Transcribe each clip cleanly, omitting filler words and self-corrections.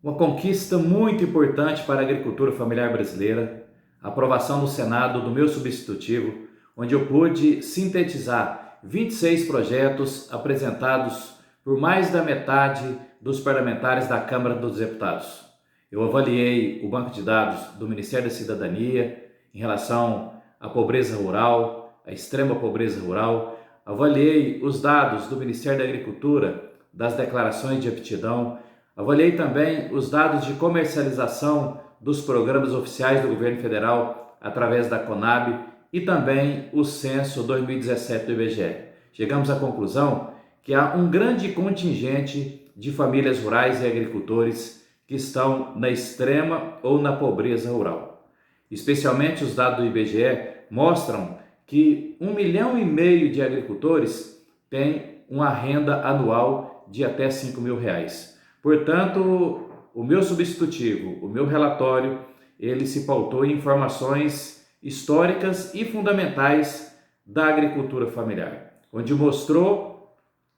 Uma conquista muito importante para a agricultura familiar brasileira, a aprovação no Senado do meu substitutivo, onde eu pude sintetizar 26 projetos apresentados por mais da metade dos parlamentares da Câmara dos Deputados. Eu avaliei o banco de dados do Ministério da Cidadania em relação à pobreza rural, à extrema pobreza rural, avaliei os dados do Ministério da Agricultura, das declarações de aptidão, avaliei também os dados de comercialização dos programas oficiais do governo federal através da Conab e também o censo 2017 do IBGE. Chegamos à conclusão que há um grande contingente de famílias rurais e agricultores que estão na extrema ou na pobreza rural. Especialmente os dados do IBGE mostram que 1,5 milhão de agricultores têm uma renda anual de até R$5.000. Portanto, o meu substitutivo, o meu relatório, ele se pautou em informações históricas e fundamentais da agricultura familiar, onde mostrou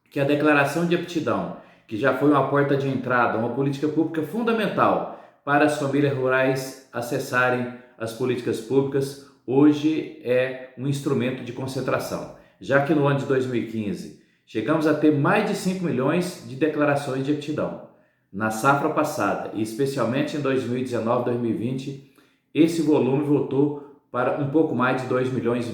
que a declaração de aptidão, que já foi uma porta de entrada, uma política pública fundamental para as famílias rurais acessarem as políticas públicas, hoje é um instrumento de concentração, já que no ano de 2015 chegamos a ter mais de 5 milhões de declarações de aptidão. Na safra passada, e especialmente em 2019-2020, esse volume voltou para um pouco mais de 2,5 milhões,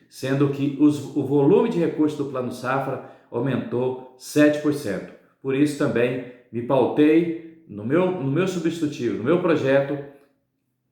sendo que o volume de recursos do Plano Safra aumentou 7%. Por isso também me pautei no meu substitutivo, no meu projeto,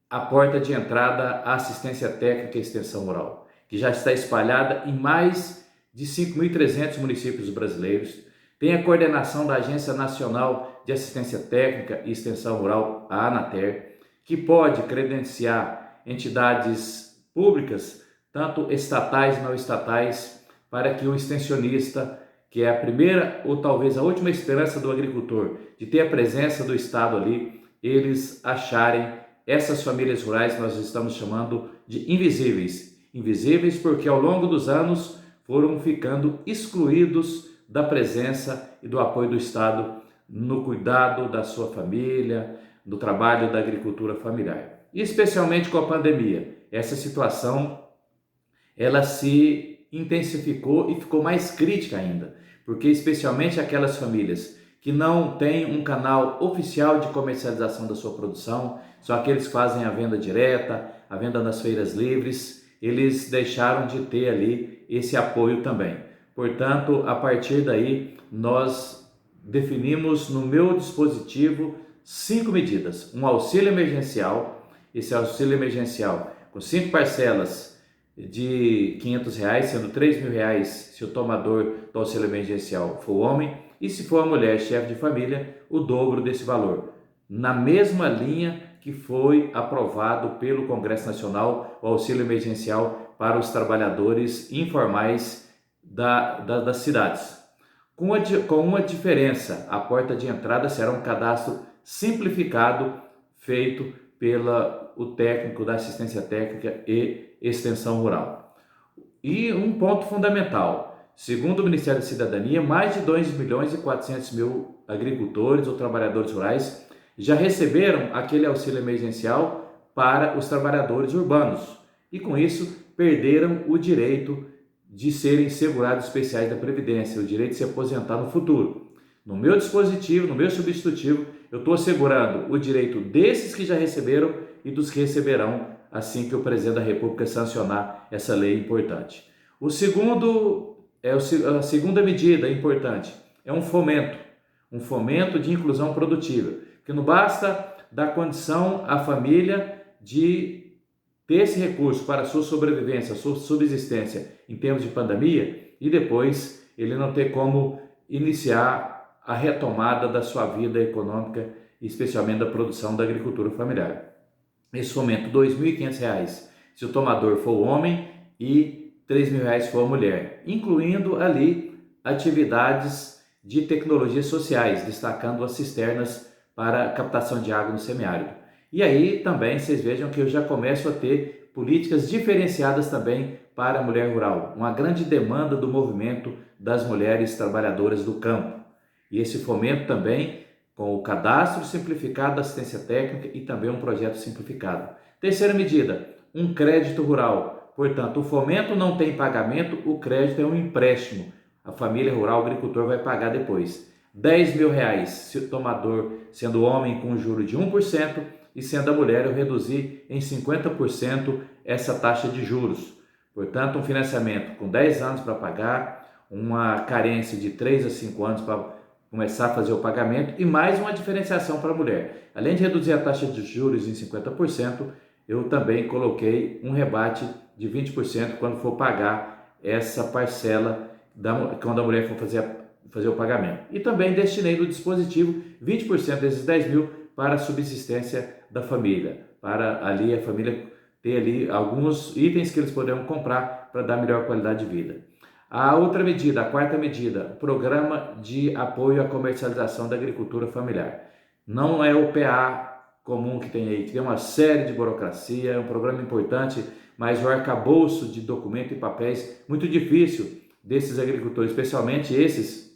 a porta de entrada à assistência técnica e extensão rural, que já está espalhada em mais de 5.300 municípios brasileiros. Tem a coordenação da Agência Nacional de Assistência Técnica e Extensão Rural, a ANATER, que pode credenciar entidades públicas, tanto estatais e não estatais, para que o extensionista, que é a primeira ou talvez a última esperança do agricultor de ter a presença do Estado ali, eles acharem essas famílias rurais que nós estamos chamando de invisíveis. Invisíveis porque ao longo dos anos foram ficando excluídos da presença e do apoio do Estado no cuidado da sua família, no trabalho da agricultura familiar. E especialmente com a pandemia, essa situação ela se intensificou e ficou mais crítica ainda, porque especialmente aquelas famílias que não têm um canal oficial de comercialização da sua produção, são aqueles que fazem a venda direta, a venda nas feiras livres, eles deixaram de ter ali esse apoio também. Portanto, a partir daí, nós definimos no meu dispositivo 5 medidas. Um auxílio emergencial, esse auxílio emergencial com 5 parcelas de R$500, sendo R$3.000 se o tomador do auxílio emergencial for homem, e se for a mulher chefe de família, o dobro desse valor. Na mesma linha que foi aprovado pelo Congresso Nacional o auxílio emergencial para os trabalhadores informais das cidades. Com uma diferença, a porta de entrada será um cadastro simplificado feito pelo técnico da assistência técnica e extensão rural. E um ponto fundamental, segundo o Ministério da Cidadania, mais de 2.400.000 agricultores ou trabalhadores rurais já receberam aquele auxílio emergencial para os trabalhadores urbanos e com isso perderam o direito de serem segurados especiais da Previdência, o direito de se aposentar no futuro. No meu dispositivo, no meu substitutivo, eu estou assegurando o direito desses que já receberam e dos que receberão assim que o presidente da República sancionar essa lei importante. A segunda medida importante é um fomento de inclusão produtiva, que não basta dar condição à família de ter esse recurso para a sua sobrevivência, a sua subsistência em termos de pandemia e depois ele não ter como iniciar a retomada da sua vida econômica, especialmente da produção da agricultura familiar. Esse fomento, R$2.500 se o tomador for o homem e R$3.000 se for a mulher, incluindo ali atividades de tecnologias sociais, destacando as cisternas para captação de água no semiárido. E aí também vocês vejam que eu já começo a ter políticas diferenciadas também para a mulher rural, uma grande demanda do movimento das mulheres trabalhadoras do campo. E esse fomento também com o cadastro simplificado da assistência técnica e também um projeto simplificado. Terceira medida, um crédito rural. Portanto, o fomento não tem pagamento, o crédito é um empréstimo. A família rural, o agricultor vai pagar depois. R$ 10.000, se o tomador sendo homem com juro de 1% e sendo a mulher eu reduzi em 50% essa taxa de juros. Portanto, um financiamento com 10 anos para pagar, uma carência de 3 a 5 anos para começar a fazer o pagamento e mais uma diferenciação para a mulher. Além de reduzir a taxa de juros em 50%, eu também coloquei um rebate de 20% quando for pagar essa parcela, quando a mulher for fazer o pagamento. E também destinei no dispositivo 20% desses 10 mil para a subsistência da família, para ali a família ter ali alguns itens que eles poderão comprar para dar melhor qualidade de vida. A outra medida, a quarta medida, o Programa de Apoio à Comercialização da Agricultura Familiar. Não é o PA comum que tem aí, que tem uma série de burocracia, é um programa importante, mas o arcabouço de documento e papéis muito difícil desses agricultores, especialmente esses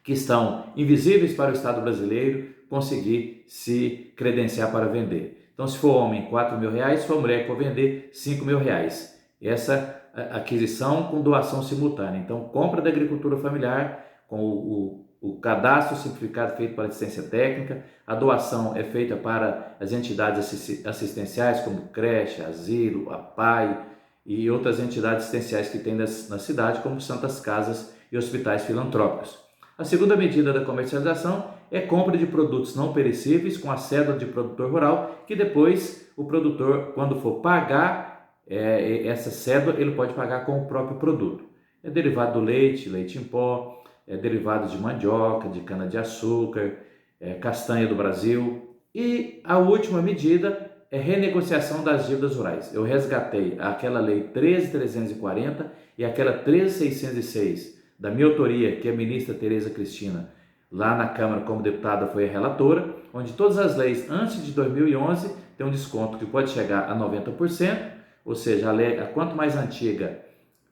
que estão invisíveis para o Estado brasileiro, conseguir se credenciar para vender. Então, se for homem, R$ 4.000, se for mulher, for vender, R$ 5.000. Essa aquisição com doação simultânea. Então, compra da agricultura familiar com o cadastro simplificado feito para assistência técnica, a doação é feita para as entidades assistenciais como creche, asilo, APAI e outras entidades assistenciais que tem na cidade, como santas casas e hospitais filantrópicos. A segunda medida da comercialização é compra de produtos não perecíveis com a cédula de produtor rural, que depois o produtor, quando for pagar essa cédula, ele pode pagar com o próprio produto. É derivado do leite, leite em pó, é derivado de mandioca, de cana-de-açúcar, castanha do Brasil. E a última medida é renegociação das dívidas rurais. Eu resgatei aquela lei 13.340 e aquela 13.606 da minha autoria, que a ministra Tereza Cristina, lá na Câmara como deputada, foi a relatora, onde todas as leis antes de 2011 têm um desconto que pode chegar a 90%, ou seja, a lei, quanto mais antiga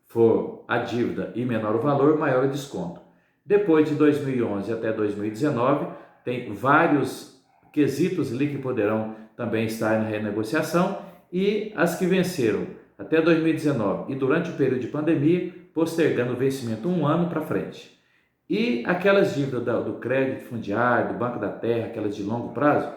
for a dívida e menor o valor, maior o desconto. Depois de 2011 até 2019, tem vários quesitos ali que poderão também estar na renegociação, e as que venceram até 2019 e durante o período de pandemia, postergando o vencimento um ano para frente. E aquelas dívidas do crédito fundiário, do Banco da Terra, aquelas de longo prazo,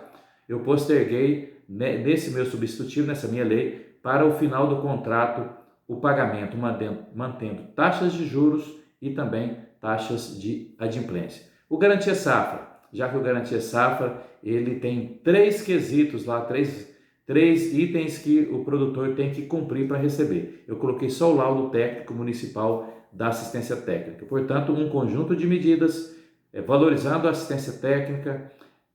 eu posterguei nesse meu substitutivo, nessa minha lei, para o final do contrato, o pagamento mantendo taxas de juros e também taxas de adimplência. O Garantia Safra, já que o Garantia Safra ele tem 3 quesitos lá, três itens que o produtor tem que cumprir para receber. Eu coloquei só o laudo técnico municipal da assistência técnica. Portanto, um conjunto de medidas valorizando a assistência técnica,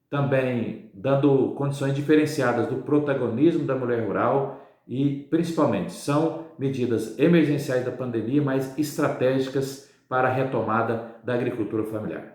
também dando condições diferenciadas do protagonismo da mulher rural e, principalmente, são medidas emergenciais da pandemia, mas estratégicas para a retomada da agricultura familiar.